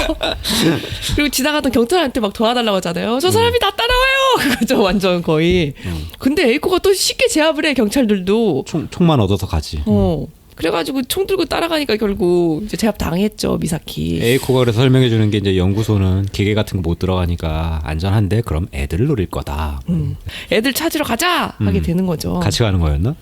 그리고 지나가던 경찰한테 막 도와달라고 하잖아요. 저 사람이 나 따라와요. 그거죠 완전 거의. 근데 에이코가 또 쉽게 제압을 해 경찰들도. 총만 얻어서 가지. 그래가지고 총 들고 따라가니까 결국 이제 제압 당했죠 미사키. 에이코가 그래서 설명해 주는 게 이제 연구소는 기계 같은 거 못 들어가니까 안전한데 그럼 애들을 노릴 거다. 애들 찾으러 가자 하게 되는 거죠. 같이 가는 거였나?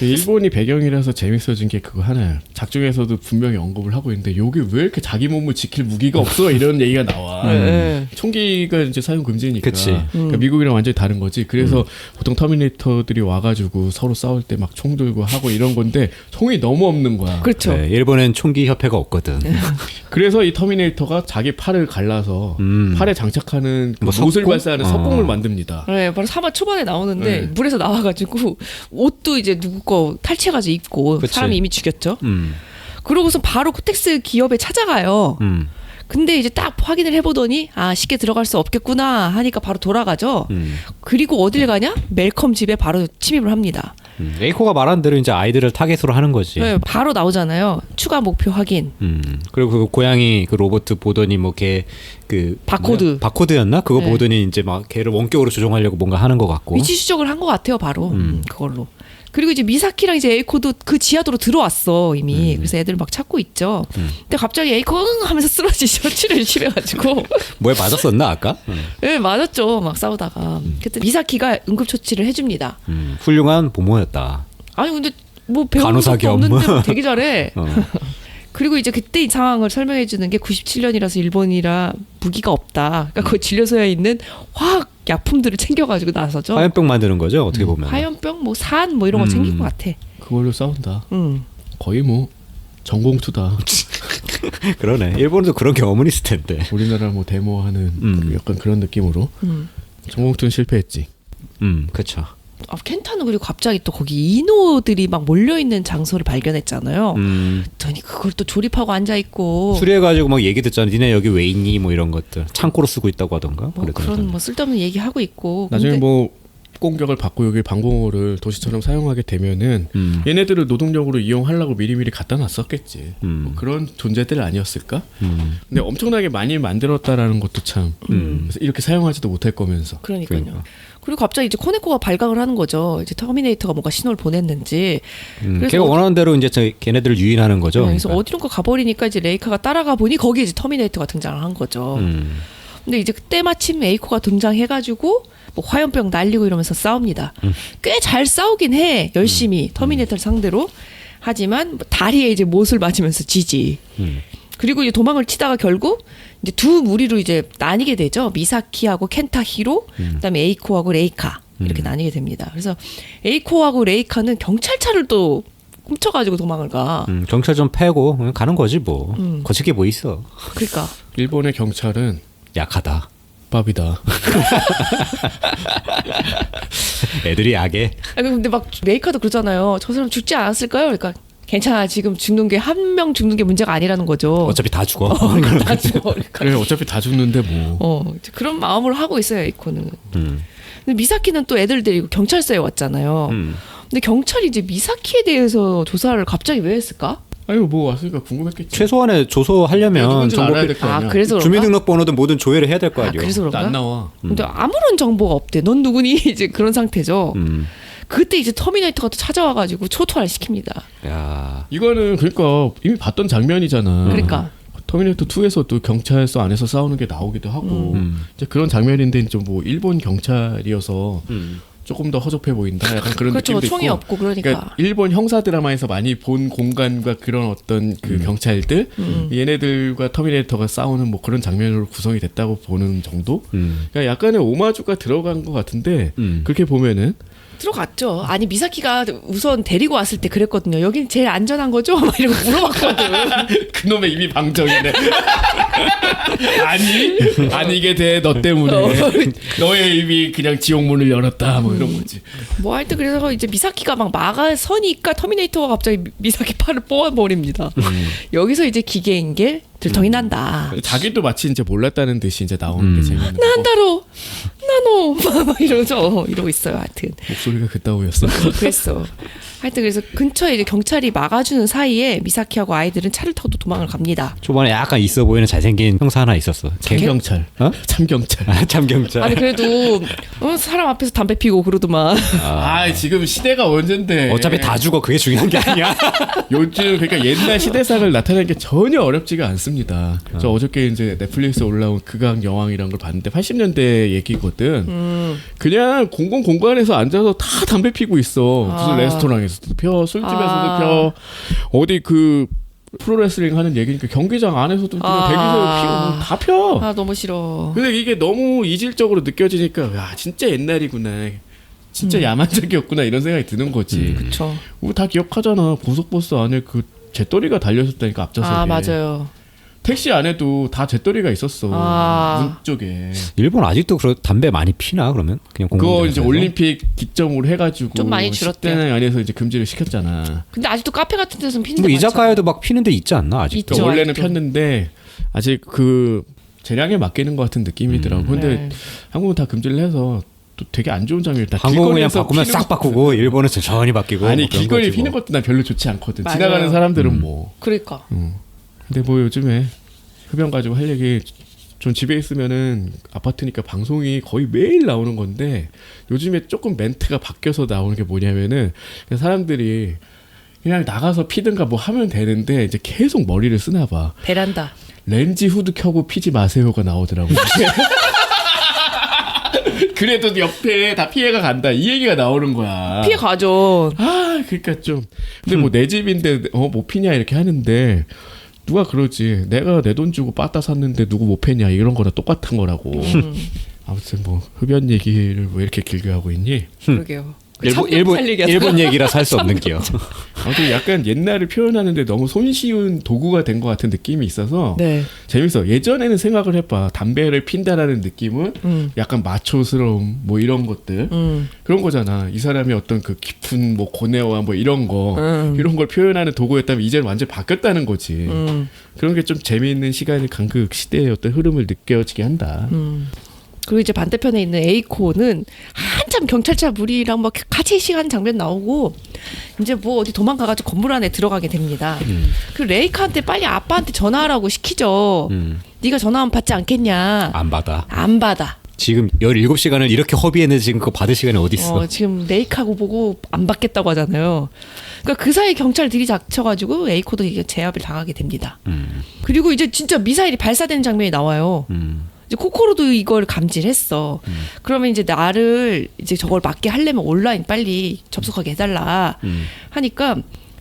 일본이 배경이라서 재밌어진 게 그거 하나야. 작중에서도 분명히 언급을 하고 있는데 요게 왜 이렇게 자기 몸을 지킬 무기가 없어 이런 얘기가 나와. 네. 총기가 이제 사용 금지니까. 그치. 그러니까 미국이랑 완전히 다른 거지. 그래서 보통 터미네이터들이 와가지고 서로 싸울 때 막 총 들고 하고 이런 건데 총이 너무 없는 거야. 그렇죠. 네, 일본엔 총기 협회가 없거든. 그래서 이 터미네이터가 자기 팔을 갈라서 팔에 장착하는 그 뭐 못을 석공? 발사하는 석공을 만듭니다. 네, 바로 3화 초반에 나오는데 네. 물에서 나와가지고 옷도 이제 누구 거 탈취해가지고 입고 그치. 사람이 이미 죽였죠. 그러고서 바로 코텍스 기업에 찾아가요. 근데 이제 딱 확인을 해보더니 쉽게 들어갈 수 없겠구나 하니까 바로 돌아가죠. 그리고 어딜 가냐? 멜컴 집에 바로 침입을 합니다. 에이코가 말한 대로 이제 아이들을 타겟으로 하는 거지. 네, 바로 나오잖아요. 추가 목표 확인. 그리고 그 고양이 그 로봇 보더니 뭐 걔 그 바코드. 바코드였나? 그거 네. 보더니 이제 막 걔를 원격으로 조종하려고 뭔가 하는 것 같고. 위치 추적을 한 것 같아요, 바로. 그걸로. 그리고 이제 미사키랑 이제 에이코도 그 지하도로 들어왔어 이미. 그래서 애들 막 찾고 있죠. 근데 갑자기 에이코 하면서 쓰러지죠. 치료를 심해가지고. 뭐에 맞았었나 아까? 네, 맞았죠. 막 싸우다가. 그때 미사키가 응급처치를 해줍니다. 훌륭한 보모였다. 아니 근데 뭐 배우는 간호사 것도 겸. 없는데 뭐 되게 잘해. 그리고 이제 그때 이 상황을 설명해 주는 게 97년이라서 일본이라 무기가 없다. 그러니까 거기 진료소에 있는 화학 약품들을 챙겨가지고 나서죠. 화염병 만드는 거죠. 어떻게 보면. 화염병, 뭐 산, 뭐 이런 거 챙긴 것 같아. 그걸로 싸운다. 음. 거의 뭐 전공투다. 그러네. 일본도 그런 경험은 있을 텐데. 우리나라 뭐 데모하는 약간 그런 느낌으로 전공투는 실패했지. 그렇죠. 아, 켄타는 그리고 갑자기 또 거기 이노들이 막 몰려 있는 장소를 발견했잖아요. 그랬더니 그걸 또 조립하고 앉아 있고. 수리해가지고 막 얘기 듣잖아. 니네 여기 왜 있니? 뭐 이런 것들. 창고로 쓰고 있다고 하던가. 뭐 그런 뭐 쓸데없는 얘기 하고 있고. 나중에 근데 뭐 공격을 받고 여기 방공호를 도시처럼 사용하게 되면은 얘네들을 노동력으로 이용하려고 미리미리 갖다 놨었겠지. 뭐 그런 존재들 아니었을까? 근데 엄청나게 많이 만들었다라는 것도 참 그래서 이렇게 사용하지도 못할 거면서. 그러니까요. 그러니까. 그리고 갑자기 이제 코네코가 발각을 하는 거죠. 이제 터미네이터가 뭔가 신호를 보냈는지. 걔가 원하는 대로 이제 걔네들을 유인하는 거죠. 그래서 그러니까. 어디론가 가버리니까 이제 레이카가 따라가 보니 거기에 이제 터미네이터가 등장을 한 거죠. 근데 이제 그때 마침 에이코가 등장해가지고 뭐 화염병 날리고 이러면서 싸웁니다. 꽤 잘 싸우긴 해. 열심히 터미네이터를 상대로. 하지만 뭐 다리에 이제 못을 맞으면서 지지. 그리고 이제 도망을 치다가 결국 이제 두 무리로 이제 나뉘게 되죠. 미사키하고 켄타히로, 그다음에 에이코하고 레이카 이렇게 나뉘게 됩니다. 그래서 에이코하고 레이카는 경찰차를 또 훔쳐가지고 도망을 가. 경찰 좀 패고 그냥 가는 거지 뭐. 거칠 게 뭐 있어. 그러니까 일본의 경찰은 약하다. 밥이다. 애들이 약해. 아니, 근데 막 레이카도 그러잖아요. 저 사람 죽지 않았을까요? 그러니까 괜찮아. 지금 죽는 게 한 명 죽는 게 문제가 아니라는 거죠. 어차피 다 죽어. 다 죽어. 그러니까. 그래 어차피 다 죽는데 뭐. 이제 그런 마음으로 하고 있어요, 에이코는. 근데 미사키는 또 애들 데리고 경찰서에 왔잖아요. 근데 경찰이 이제 미사키에 대해서 조사를 갑자기 왜 했을까? 아니 뭐 왔으니까 궁금했겠지. 최소한의 조소하려면 누군지는 알아야 정보 될 거 아, 아니야. 그래서 그런가? 주민등록번호든 뭐든 조회를 해야 될 거 아니에요. 그래서 그런가? 안 나와. 근데 아무런 정보가 없대. 넌 누구니? 이제 그런 상태죠. 그때 이제 터미네이터가 또 찾아와가지고 초토화를 시킵니다. 야. 이거는 그러니까 이미 봤던 장면이잖아. 그러니까. 터미네이터 2에서도 경찰서 안에서 싸우는 게 나오기도 하고 이제 그런 장면인데 좀 뭐 일본 경찰이어서 조금 더 허접해 보인다. 약간 그런 그렇죠. 느낌도 총이 있고. 없고 그러니까. 일본 형사 드라마에서 많이 본 공간과 그런 어떤 그 경찰들 얘네들과 터미네이터가 싸우는 뭐 그런 장면으로 구성이 됐다고 보는 정도. 그러니까 약간의 오마주가 들어간 것 같은데 그렇게 보면은. 들어갔죠. 아니 미사키가 우선 데리고 왔을 때 그랬거든요. 여긴 제일 안전한 거죠? 막 이러고 물어봤거든. 그놈의 입이 방정이네. 아니게 돼 너 때문에 너의 입이 그냥 지옥문을 열었다 뭐 이런 거지. 뭐 하여튼 그래서 이제 미사키가 막 막아서니까 터미네이터가 갑자기 미사키 팔을 뽑아버립니다. 여기서 이제 기계인 게 들통이 난다. 자기도 마치 이제 몰랐다는 듯이 이제 나오는 게 재밌는 나 한다로 나노 막 이러죠. 이러고 있어요. 하여튼 목소리가 그따구였어. 그랬어. 하여튼 그래서 근처에 이제 경찰이 막아주는 사이에 미사키하고 아이들은 차를 타고 도망을 갑니다. 초반에 약간 있어 보이는 잘생긴 형사 하나 있었어. 참경찰. 어? 참경찰. 참경찰. 아니 그래도 사람 앞에서 담배 피고 그러더만. 지금 시대가 언젠데. 어차피 다 죽어. 그게 중요한 게 아니야. 요즘 그러니까 옛날 시대상을 나타내는 게 전혀 어렵지가 않습니다. 저 어저께 이제 넷플릭스에 올라온 극악 여왕이라는 걸 봤는데 80년대 얘기거든. 그냥 공공 공간에서 앉아서 다 담배 피고 있어. 무슨 레스토랑에서도 펴, 술집에서도 펴, 어디 그 프로레슬링 하는 얘기니까 경기장 안에서도 그냥 대기석에 피고 다 펴. 아 너무 싫어. 근데 이게 너무 이질적으로 느껴지니까 야 진짜 옛날이구나. 진짜 야만적이었구나 이런 생각이 드는 거지. 그렇죠. 뭐 다 기억하잖아. 고속버스 안에 그 잿더리가 달려있었다니까 앞좌석에. 아 맞아요. 택시 안에도 다 잿더리가 있었어. 문 쪽에. 일본 아직도 담배 많이 피나 그러면? 그냥 그거 이제 공공장소에서? 올림픽 기점으로 해가지고 좀 많이 줄었대요. 10대 안에서 이제 금지를 시켰잖아. 근데 아직도 카페 같은 데서는 피는 뭐 데 이자카야도 막 피는 데 있지 않나 아직도? 있죠. 그러니까 원래는 아직도. 폈는데 아직 그 재량에 맡기는 것 같은 느낌이더라고. 근데 네. 한국은 다 금지를 해서 또 되게 안 좋은 장면이 다 한국은 그냥 길거리에서 바꾸면 피는 싹 거- 바꾸고 일본은 천천히 바뀌고 아니 뭐 그런 길거리 거지 피는 뭐. 것도 난 별로 좋지 않거든. 맞아요. 지나가는 사람들은 뭐. 그러니까. 근데 뭐 요즘에 흡연 가지고 할 얘기 좀 집에 있으면은 아파트니까 방송이 거의 매일 나오는 건데 요즘에 조금 멘트가 바뀌어서 나오는 게 뭐냐면은 그냥 사람들이 그냥 나가서 피든가 뭐 하면 되는데 이제 계속 머리를 쓰나 봐. 베란다. 렌지 후드 켜고 피지 마세요가 나오더라고. 그래도 옆에 다 피해가 간다 이 얘기가 나오는 거야. 피해 가죠. 그러니까 좀 근데 뭐 내 집인데 뭐 피냐 이렇게 하는데 누가 그러지. 내가 내 돈 주고 빠따 샀는데 누구 못 패냐 이런 거랑 똑같은 거라고. 아무튼 뭐 흡연 얘기를 왜 이렇게 길게 하고 있니? 그러게요. 일본 얘기라서 할 수 없는 게요. 아무튼 약간 옛날을 표현하는데 너무 손쉬운 도구가 된 것 같은 느낌이 있어서 네. 재밌어. 예전에는 생각을 해봐. 담배를 핀다라는 느낌은 약간 마초스러움 뭐 이런 것들 그런 거잖아. 이 사람이 어떤 그 깊은 뭐 고뇌와 뭐 이런 거 이런 걸 표현하는 도구였다면 이제는 완전 바뀌었다는 거지. 그런 게 좀 재미있는 시간이 간그 시대의 어떤 흐름을 느껴지게 한다. 그리고 이제 반대편에 있는 에이코는 한참 경찰차 무리랑 막 같이 시간 장면 나오고 이제 뭐 어디 도망가가지고 건물 안에 들어가게 됩니다. 그 레이카한테 빨리 아빠한테 전화하라고 시키죠. 네가 전화하면 받지 않겠냐. 안 받아. 안 받아. 지금 17시간을 이렇게 허비했는데 지금 그거 받을 시간이 어디 있어? 지금 레이카고 보고 안 받겠다고 하잖아요. 그러니까 그 사이 경찰들이 닥쳐가지고 에이코도 이게 제압을 당하게 됩니다. 그리고 이제 진짜 미사일이 발사되는 장면이 나와요. 이제 코코로도 이걸 감지를 했어. 그러면 이제 나를 이제 저걸 막게 하려면 온라인 빨리 접속하게 해달라 하니까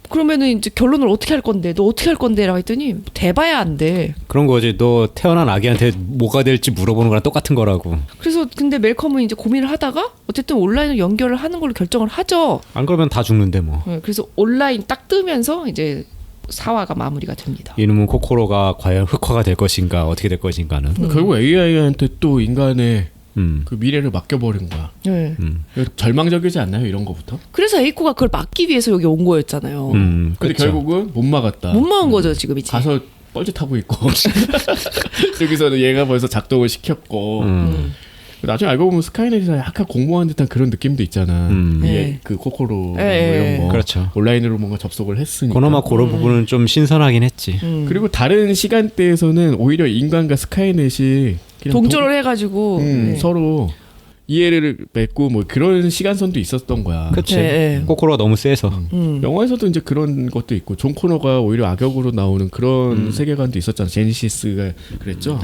그러면은 이제 결론을 어떻게 할 건데? 너 어떻게 할 건데라고 했더니 대봐야 안 돼. 그런 거지. 너 태어난 아기한테 뭐가 될지 물어보는 거랑 똑같은 거라고. 그래서 근데 멜컴은 이제 고민을 하다가 어쨌든 온라인으로 연결을 하는 걸로 결정을 하죠. 안 그러면 다 죽는데 뭐. 네, 그래서 온라인 딱 뜨면서 이제 4화가 마무리가 됩니다. 이놈은 코코로가 과연 흑화가 될 것인가 어떻게 될 것인가는. 결국 AI한테 또 인간의 그 미래를 맡겨버린 거야. 네. 절망적이지 않나요? 이런 거부터? 그래서 에이코가 그걸 막기 위해서 여기 온 거였잖아요. 근데 그쵸. 결국은 못 막았다. 못 막은 거죠 지금 이제. 가서 뻘짓하고 있고 여기서는 얘가 벌써 작동을 시켰고 나중에 알고 보면 스카이넷이 약간 공모한 듯한 그런 느낌도 있잖아. 네. 그 코코로 뭐 네. 이런 거 그렇죠. 온라인으로 뭔가 접속을 했으니까. 그나마 그런 부분은 좀 신선하긴 했지. 그리고 다른 시간대에서는 오히려 인간과 스카이넷이 그냥 동조를 해가지고 네. 서로 이해를 맺고 뭐 그런 시간선도 있었던 거야. 그치. 네. 코코로가 너무 세서. 영화에서도 이제 그런 것도 있고 존 코너가 오히려 악역으로 나오는 그런 세계관도 있었잖아. 제니시스가 그랬죠.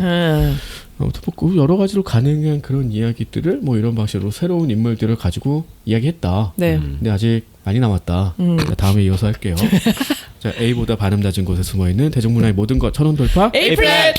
아무튼 뭐 여러 가지로 가능한 그런 이야기들을 뭐 이런 방식으로 새로운 인물들을 가지고 이야기했다. 네. 근데 아직 많이 남았다. 자, 다음에 이어서 할게요. 자, A보다 반음 낮은 곳에 숨어있는 대중문화의 모든 것 천원 돌파 에이플렛!